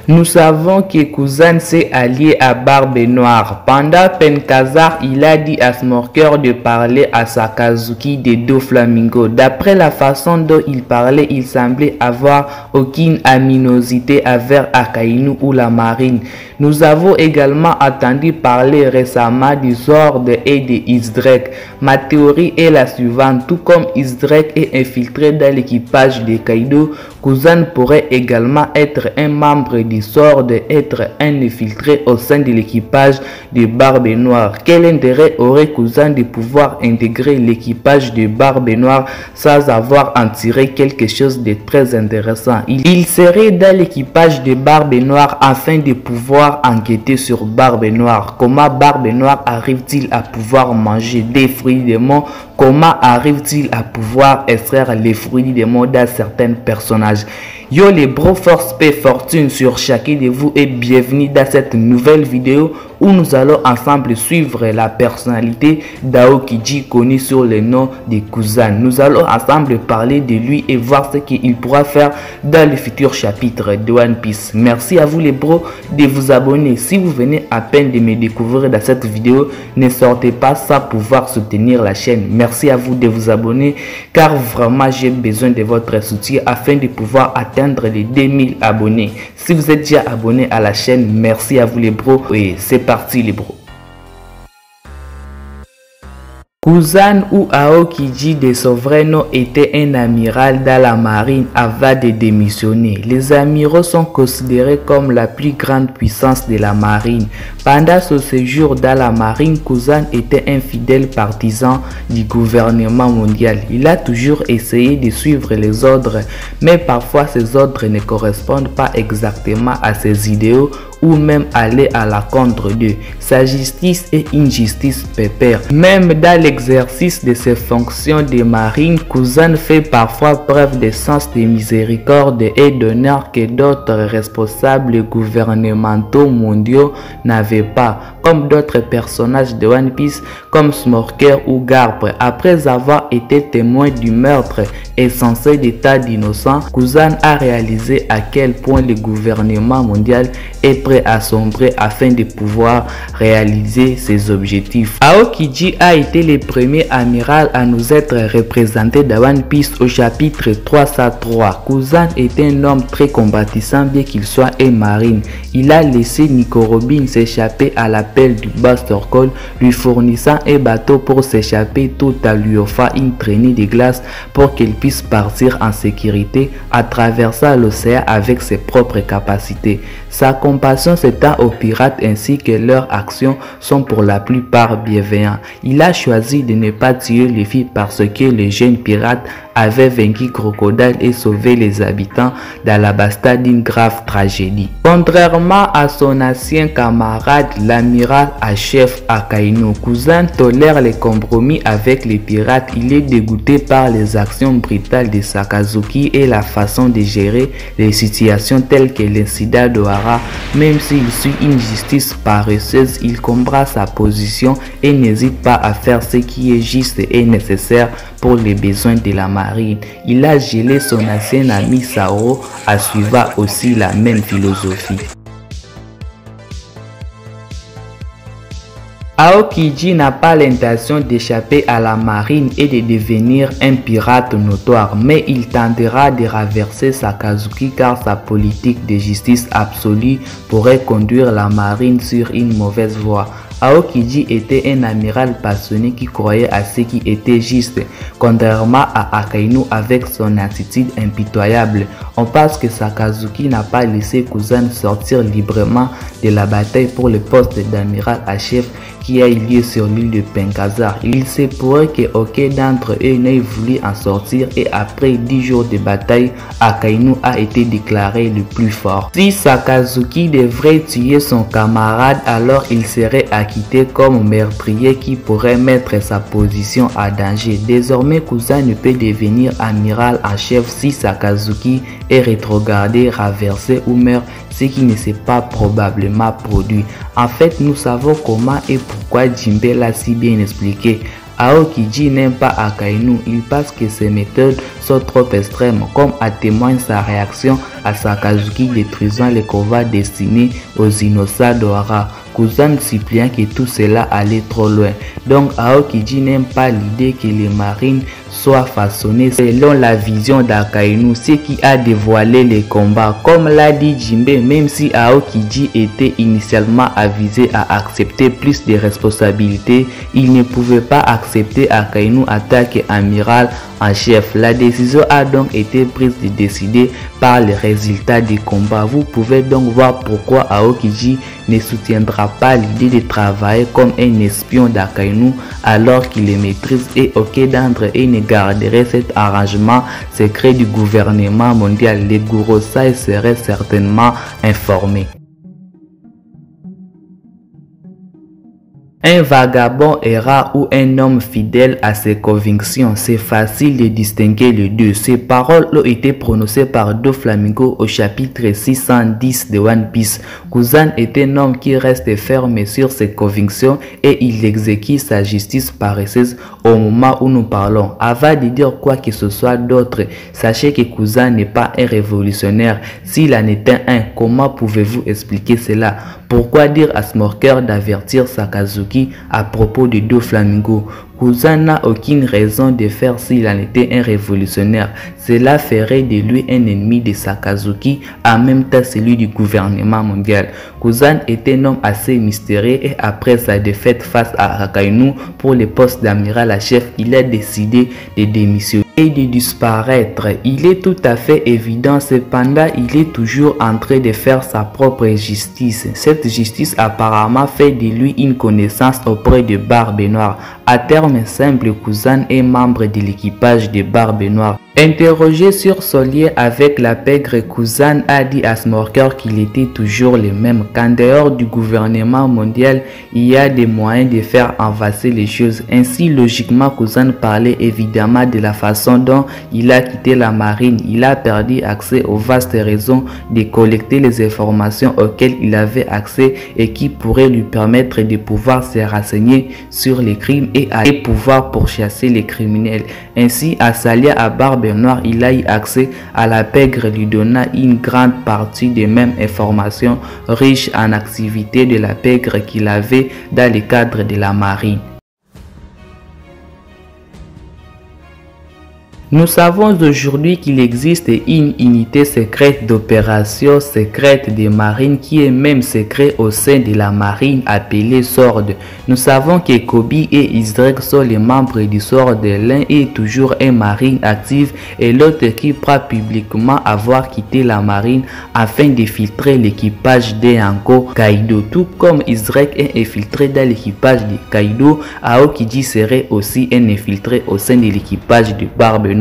Nous savons que Kuzan s'est allié à Barbe Noire. Pendant Penkazar, il a dit à Snorker de parler à Sakazuki de Doflamingo. D'après la façon dont il parlait, il semblait avoir aucune aminosité envers Akainu ou la marine. Nous avons également entendu parler récemment du Zord et de Isdrek. Ma théorie est la suivante: tout comme Isdrek est infiltré dans l'équipage de Kaido, Kuzan pourrait également être un membre du Zord, être un infiltré au sein de l'équipage de Barbe Noire. Quel intérêt aurait Kuzan de pouvoir intégrer l'équipage de Barbe Noire sans avoir en tiré quelque chose de très intéressant? Il serait dans l'équipage de Barbe Noire afin de pouvoir enquêter sur Barbe Noire. Comment Barbe Noire arrive-t-il à pouvoir manger des fruits des démons? Comment arrive-t-il à pouvoir extraire les fruits du démon dans certains personnages? Yo les bros, force, paix, fortune sur chacun de vous et bienvenue dans cette nouvelle vidéo où nous allons ensemble suivre la personnalité d'Aokiji connu sur le nom de Kuzan. Nous allons ensemble parler de lui et voir ce qu'il pourra faire dans le futur chapitre de One Piece. Merci à vous les bros de vous abonner. Si vous venez à peine de me découvrir dans cette vidéo, ne sortez pas sans pouvoir soutenir la chaîne. Merci à vous de vous abonner car vraiment j'ai besoin de votre soutien afin de pouvoir atteindre les 2000 abonnés. Si vous êtes déjà abonné à la chaîne, merci à vous les bros et c'est parti les bros. Kuzan ou Aokiji de son vrai nom était un amiral dans la marine avant de démissionner. Les amiraux sont considérés comme la plus grande puissance de la marine. Pendant ce séjour dans la marine, Kuzan était un fidèle partisan du gouvernement mondial. Il a toujours essayé de suivre les ordres, mais parfois ces ordres ne correspondent pas exactement à ses idéaux ou même aller à la contre d'eux. Sa justice est une justice pépère. Même dans l'exercice de ses fonctions de marine, Kuzan fait parfois preuve de sens de miséricorde et d'honneur que d'autres responsables gouvernementaux mondiaux n'avaient pas, comme d'autres personnages de One Piece comme Snorker ou Garp. Après avoir été témoin du meurtre et censé d'état d'innocent, Kuzan a réalisé à quel point le gouvernement mondial est prêt à sombrer afin de pouvoir réaliser ses objectifs. Aokiji a été le premier amiral à nous être représenté dans One Piece au chapitre 303. Kuzan était un homme très combattissant bien qu'il soit un marine. Il a laissé Nico Robin s'échapper à l'appel du Buster Call, lui fournissant un bateau pour s'échapper tout en lui offrant une traînée de glace pour qu'il puisse partir en sécurité à traversant l'océan avec ses propres capacités. Sa compassion s'étend aux pirates ainsi que leurs actions sont pour la plupart bienveillantes. Il a choisi de ne pas tuer les filles parce que les jeunes pirates avaient vaincu Crocodile et sauvé les habitants d'Alabasta d'une grave tragédie. Contrairement à son ancien camarade, l'amiral en chef Akainu, Kuzan tolère les compromis avec les pirates. Il est dégoûté par les actions brutales de Sakazuki et la façon de gérer les situations telles que l'incident d'Ohara. Même s'il suit une justice paresseuse, il comprend sa position et n'hésite pas à faire ce qui est juste et nécessaire pour les besoins de la marine. Il a gelé son ancien ami Sao en suivant aussi la même philosophie. Aokiji n'a pas l'intention d'échapper à la marine et de devenir un pirate notoire, mais il tentera de renverser Sakazuki car sa politique de justice absolue pourrait conduire la marine sur une mauvaise voie. Aokiji était un amiral passionné qui croyait à ce qui était juste, contrairement à Akainu avec son attitude impitoyable. On pense que Sakazuki n'a pas laissé Kuzan sortir librement de la bataille pour le poste d'amiral à chef qui a eu lieu sur l'île de Penkazar. Il se pourrait qu'aucun d'entre eux n'ait voulu en sortir et après 10 jours de bataille, Akainu a été déclaré le plus fort. Si Sakazuki devrait tuer son camarade, alors il serait acquitté comme meurtrier qui pourrait mettre sa position à danger. Désormais, Kuzan ne peut devenir amiral en chef si Sakazuki est rétrogradé, renversé ou meurt, ce qui ne s'est pas probablement produit. En fait, nous savons comment et pourquoi Jinbe l'a si bien expliqué. Aokiji n'aime pas Akainu, il pense que ses méthodes sont trop extrêmes, comme à témoigne sa réaction à Sakazuki détruisant les combats destinés aux innocents d'Ohara. Kuzan suppliant que tout cela allait trop loin. Donc Aokiji n'aime pas l'idée que les marines soient façonnées selon la vision d'Akainu, ce qui a dévoilé les combats. Comme l'a dit Jinbe, même si Aokiji était initialement avisé à accepter plus de responsabilités, il ne pouvait pas accepter Akainu attaque amiral en chef. La décision a donc été prise de décider par les résultats des combats. Vous pouvez donc voir pourquoi Aokiji ne soutiendra pas l'idée de travailler comme un espion d'Akainu alors qu'il les maîtrise, et aucun d'entre eux ne garderait cet arrangement secret du gouvernement mondial. Les Gurosai seraient certainement informés. Un vagabond errant ou un homme fidèle à ses convictions, c'est facile de distinguer les deux. Ces paroles ont été prononcées par Doflamingo au chapitre 610 de One Piece. Kuzan est un homme qui reste ferme sur ses convictions et il exécute sa justice paresseuse au moment où nous parlons. Avant de dire quoi que ce soit d'autre, sachez que Kuzan n'est pas un révolutionnaire. S'il en était un, comment pouvez-vous expliquer cela? Pourquoi dire à Smoker d'avertir Sakazuki à propos de Doflamingo? Kuzan n'a aucune raison de faire s'il en était un révolutionnaire. Cela ferait de lui un ennemi de Sakazuki, en même temps celui du gouvernement mondial. Kuzan est un homme assez mystérieux et après sa défaite face à Akainu pour le poste d'amiral à chef, il a décidé de démissionner et de disparaître. Il est tout à fait évident, cependant il est toujours en train de faire sa propre justice. Cette justice apparemment fait de lui une connaissance auprès de Barbe Noire. À terme simple, Kuzan est membre de l'équipage de Barbe Noire. Interrogé sur son lien avec la pègre, Kuzan a dit à Smoker qu'il était toujours le même. Qu'en dehors du gouvernement mondial, il y a des moyens de faire avancer les choses. Ainsi, logiquement, Kuzan parlait évidemment de la façon dont il a quitté la marine. Il a perdu accès aux vastes réseaux de collecter les informations auxquelles il avait accès et qui pourraient lui permettre de pouvoir se renseigner sur les crimes et à pouvoir pourchasser les criminels. Ainsi, à s'allier à Barbe Noire, il a eu accès à la pègre, lui donnant une grande partie des mêmes informations riches en activités de la pègre qu'il avait dans le cadre de la marine. Nous savons aujourd'hui qu'il existe une unité secrète d'opération secrète des marines qui est même secret au sein de la marine appelée SWORD. Nous savons que Koby et Izrek sont les membres du SWORD. L'un est toujours un marine active et l'autre qui croit publiquement avoir quitté la marine afin d'infiltrer l'équipage de Hanko Kaido. Tout comme Izrek est infiltré dans l'équipage de Kaido, Aokiji serait aussi un infiltré au sein de l'équipage de Barbe Noire.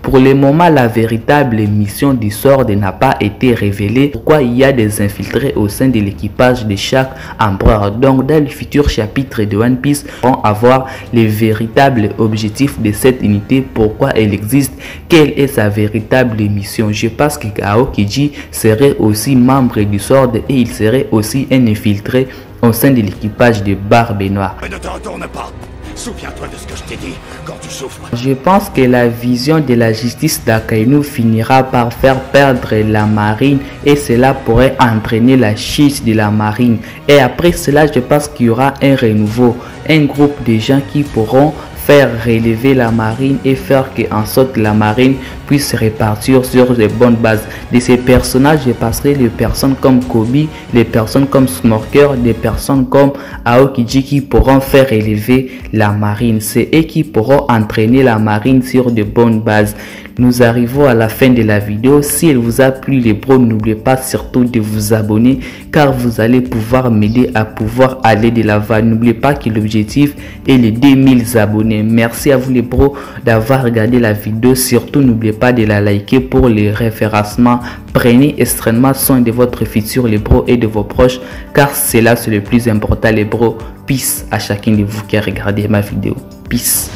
Pour le moment, la véritable mission du SWORD n'a pas été révélée. Pourquoi il y a des infiltrés au sein de l'équipage de chaque empereur. Donc, dans le futur chapitre de One Piece, on va avoir les véritables objectifs de cette unité, pourquoi elle existe, quelle est sa véritable mission. Je pense que Aokiji serait aussi membre du SWORD et il serait aussi un infiltré au sein de l'équipage de Barbe Noire. Ne te retourne pas. Souviens-toi de ce que je t'ai dit quand tu souffres. Je pense que la vision de la justice d'Akainu finira par faire perdre la marine et cela pourrait entraîner la chute de la marine. Et après cela, je pense qu'il y aura un renouveau, un groupe de gens qui pourront faire relever la marine et faire que en sorte la marine puisse se répartir sur de bonnes bases. De ces personnages, je passerai les personnes comme Koby, les personnes comme Smoker, des personnes comme Aokiji qui pourront faire relever la marine. C'est eux qui pourront entraîner la marine sur de bonnes bases. Nous arrivons à la fin de la vidéo. Si elle vous a plu les bros, n'oubliez pas surtout de vous abonner car vous allez pouvoir m'aider à pouvoir aller de l'avant. N'oubliez pas que l'objectif est les 2000 abonnés. Merci à vous les bros d'avoir regardé la vidéo. Surtout n'oubliez pas de la liker pour les référencements. Prenez extrêmement soin de votre futur les bros et de vos proches car c'est là c'est le plus important les bros. Peace à chacun de vous qui a regardé ma vidéo. Peace.